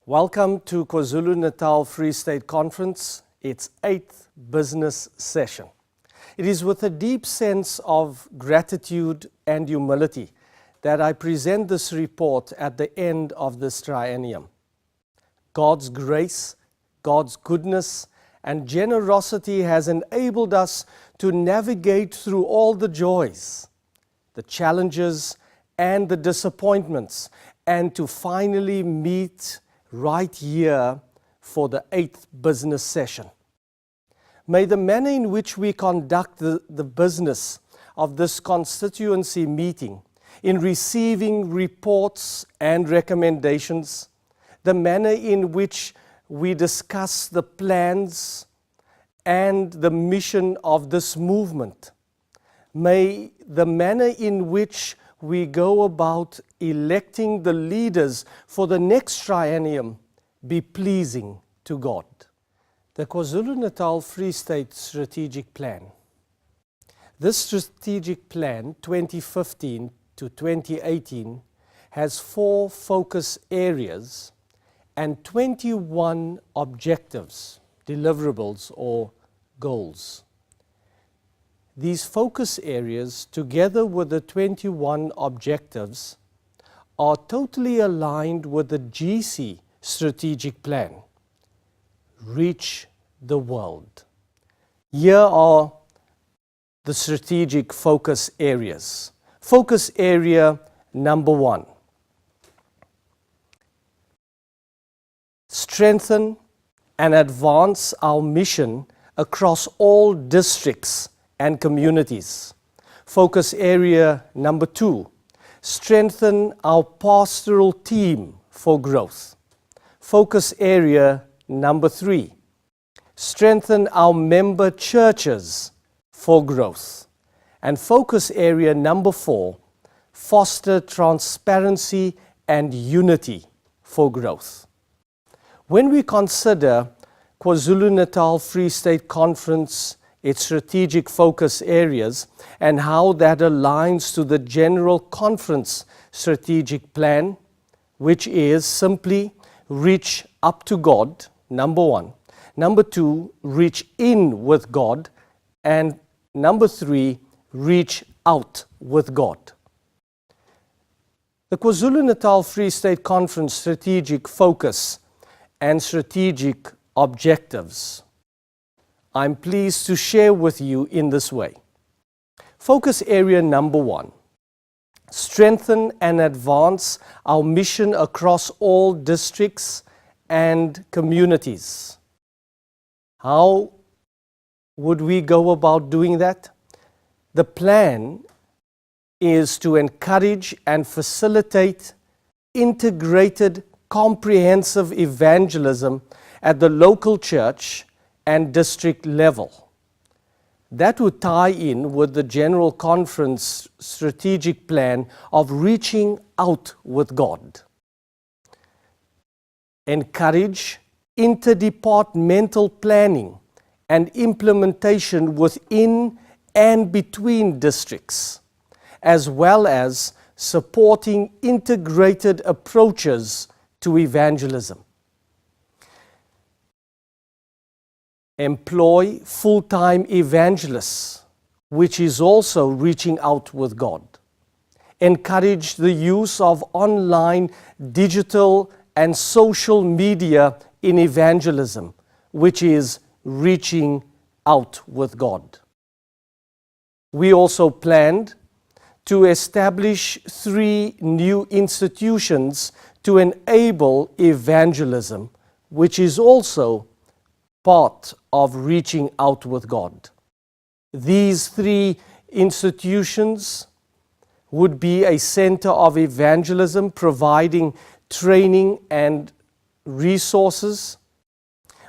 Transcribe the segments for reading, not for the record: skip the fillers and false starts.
Welcome to KwaZulu-Natal Free State Conference, its 8th business session. It is with a deep sense of gratitude and humility that I present this report at the end of this triennium. God's grace, God's goodness, and generosity has enabled us to navigate through all the joys, the challenges, and the disappointments, and to finally meet right here for the 8th business session. May the manner in which we conduct the business of this constituency meeting, in receiving reports and recommendations, the manner in which we discuss the plans and the mission of this movement, may the manner in which we go about electing the leaders for the next triennium be pleasing to God. The KwaZulu-Natal Free State Strategic Plan. This strategic plan, 2015 to 2018, has 4 focus areas and 21 objectives, deliverables or goals. These focus areas, together with the 21 objectives, are totally aligned with the GC strategic plan. Reach the world. Here are the strategic focus areas. Focus area number 1. Strengthen and advance our mission across all districts and communities. Focus area number 2, strengthen our pastoral team for growth. Focus area number 3, strengthen our member churches for growth. And focus area number 4, foster transparency and unity for growth. When we consider KwaZulu-Natal Free State Conference, its strategic focus areas, and how that aligns to the General Conference strategic plan, which is simply reach up to God, number 1. Number 2, reach in with God. And number 3, reach out with God. The KwaZulu-Natal Free State Conference strategic focus and strategic objectives, I'm pleased to share with you in this way. Focus area number 1, strengthen and advance our mission across all districts and communities. How would we go about doing that? The plan is to encourage and facilitate integrated, comprehensive evangelism at the local church and district level. That would tie in with the General Conference strategic plan of reaching out with God. Encourage interdepartmental planning and implementation within and between districts, as well as supporting integrated approaches to evangelism. Employ full-time evangelists, which is also reaching out with God. Encourage the use of online, digital, and social media in evangelism, which is reaching out with God. We also planned to establish 3 new institutions to enable evangelism, which is also part of reaching out with God. These 3 institutions would be a center of evangelism, providing training and resources,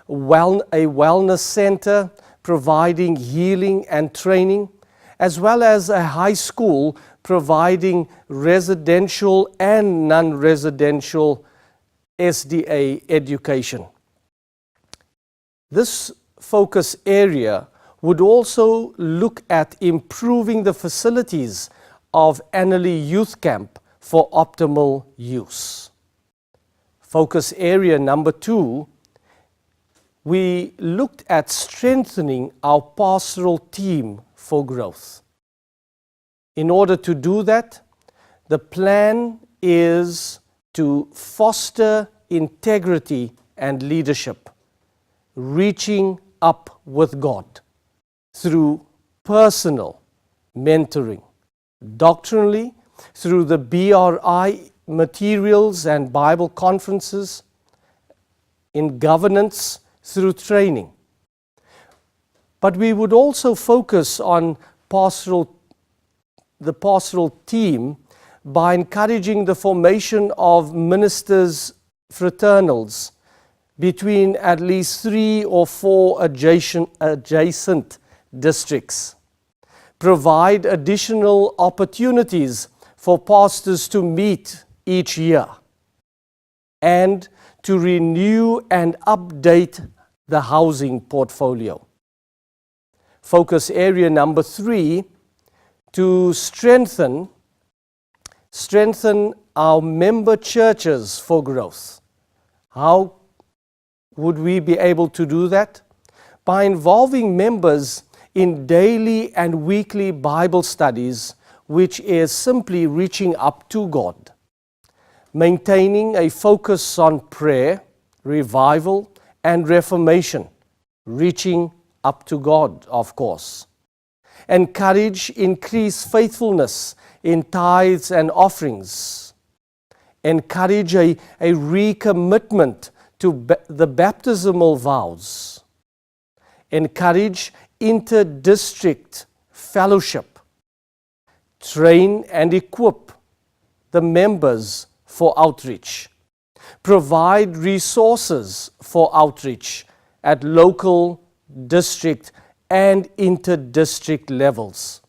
a wellness center, providing healing and training, as well as a high school providing residential and non-residential SDA education. This focus area would also look at improving the facilities of Annalee Youth Camp for optimal use. Focus area number 2, we looked at strengthening our pastoral team for growth. In order to do that, the plan is to foster integrity and leadership, reaching up with God through personal mentoring, doctrinally through the BRI materials and Bible conferences, in governance through training. But we would also focus on the pastoral team by encouraging the formation of ministers' fraternals between at least 3 or 4 adjacent districts. Provide additional opportunities for pastors to meet each year and to renew and update the housing portfolio. Focus area number 3, to strengthen our member churches for growth. How would we be able to do that? By involving members in daily and weekly Bible studies, which is simply reaching up to God. Maintaining a focus on prayer, revival, and reformation, reaching up to God, of course. Encourage increased faithfulness in tithes and offerings. Encourage a recommitment to the baptismal vows. Encourage inter-district fellowship. Train and equip the members for outreach. Provide resources for outreach at local, district, and inter-district levels.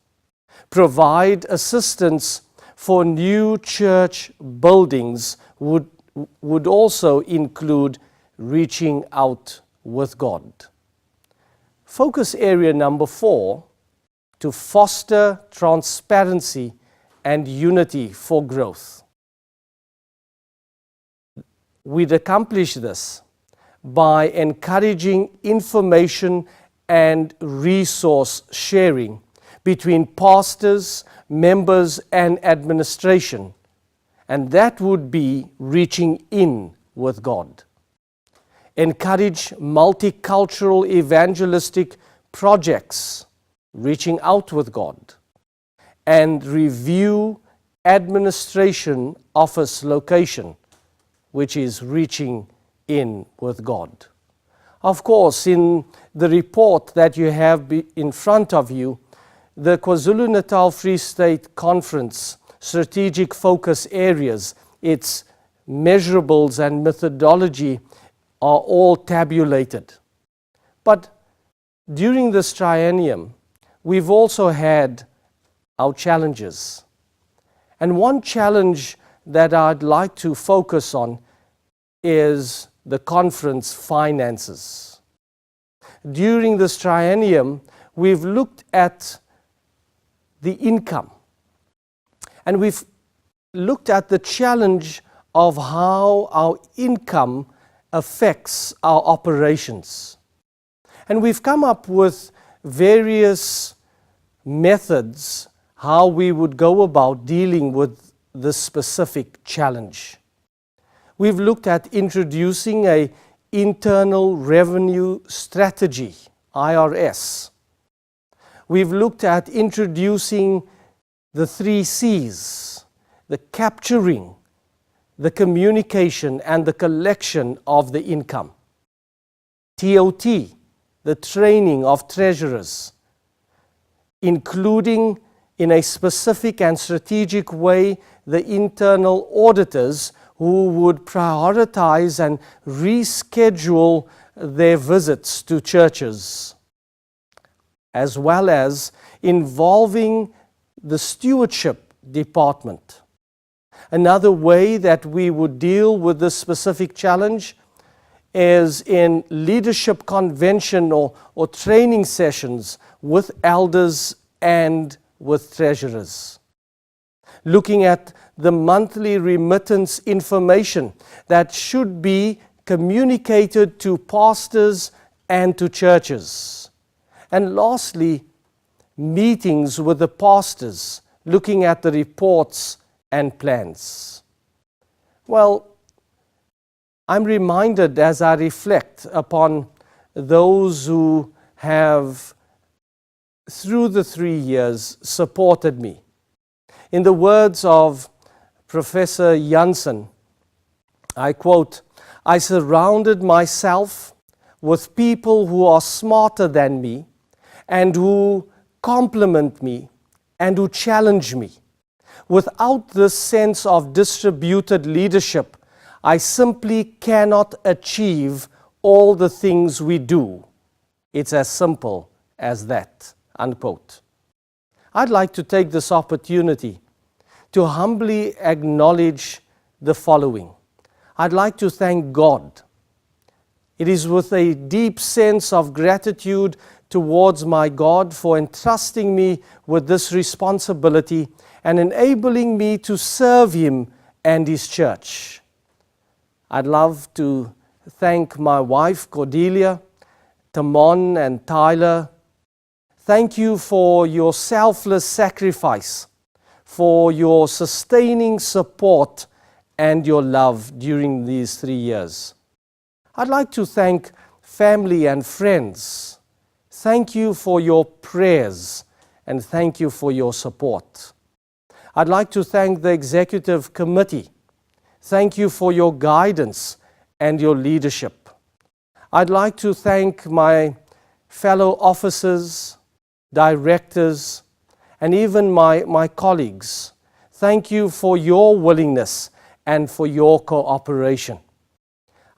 Provide assistance for new church buildings would also include reaching out with God. Focus area number 4, to foster transparency and unity for growth. We'd accomplish this by encouraging information and resource sharing between pastors, members, and administration, and that would be reaching in with God. Encourage multicultural evangelistic projects, reaching out with God, and review administration office location, which is reaching in with God. Of course, in the report that you have in front of you, the KwaZulu-Natal Free State Conference strategic focus areas, its measurables and methodology are all tabulated. But during this triennium, we've also had our challenges. And one challenge that I'd like to focus on is the conference finances. During this triennium, we've looked at the income, and we've looked at the challenge of how our income affects our operations. And we've come up with various methods how we would go about dealing with this specific challenge. We've looked at introducing an internal revenue strategy, IRS. We've looked at introducing the 3 C's, the capturing, the communication, and the collection of the income. TOT, the training of treasurers, including in a specific and strategic way the internal auditors who would prioritize and reschedule their visits to churches, as well as involving the stewardship department. Another way that we would deal with this specific challenge is in leadership convention or training sessions with elders and with treasurers. Looking at the monthly remittance information that should be communicated to pastors and to churches. And lastly, meetings with the pastors, looking at the reports and plans. Well, I'm reminded as I reflect upon those who have, through the 3 years, supported me. In the words of Professor Janssen, I quote, "I surrounded myself with people who are smarter than me and who compliment me and who challenge me. Without this sense of distributed leadership, I simply cannot achieve all the things we do. It's as simple as that," unquote. I'd like to take this opportunity to humbly acknowledge the following. I'd like to thank God. It is with a deep sense of gratitude towards my God for entrusting me with this responsibility and enabling me to serve Him and His church. I'd love to thank my wife, Cordelia, Tamon and Tyler. Thank you for your selfless sacrifice, for your sustaining support and your love during these 3 years. I'd like to thank family and friends. Thank you for your prayers and thank you for your support. I'd like to thank the executive committee. Thank you for your guidance and your leadership. I'd like to thank my fellow officers, directors, and even my colleagues. Thank you for your willingness and for your cooperation.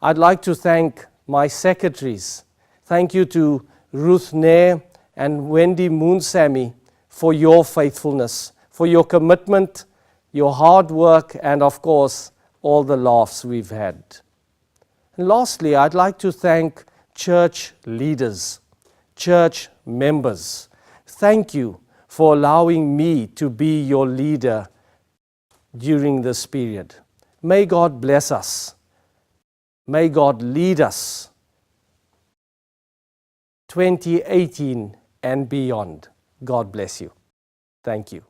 I'd like to thank my secretaries. Thank you to Ruth Nair and Wendy Moonsamy for your faithfulness, for your commitment, your hard work, and of course, all the laughs we've had. And lastly, I'd like to thank church leaders, church members. Thank you for allowing me to be your leader during this period. May God bless us. May God lead us 2018 and beyond. God bless you. Thank you.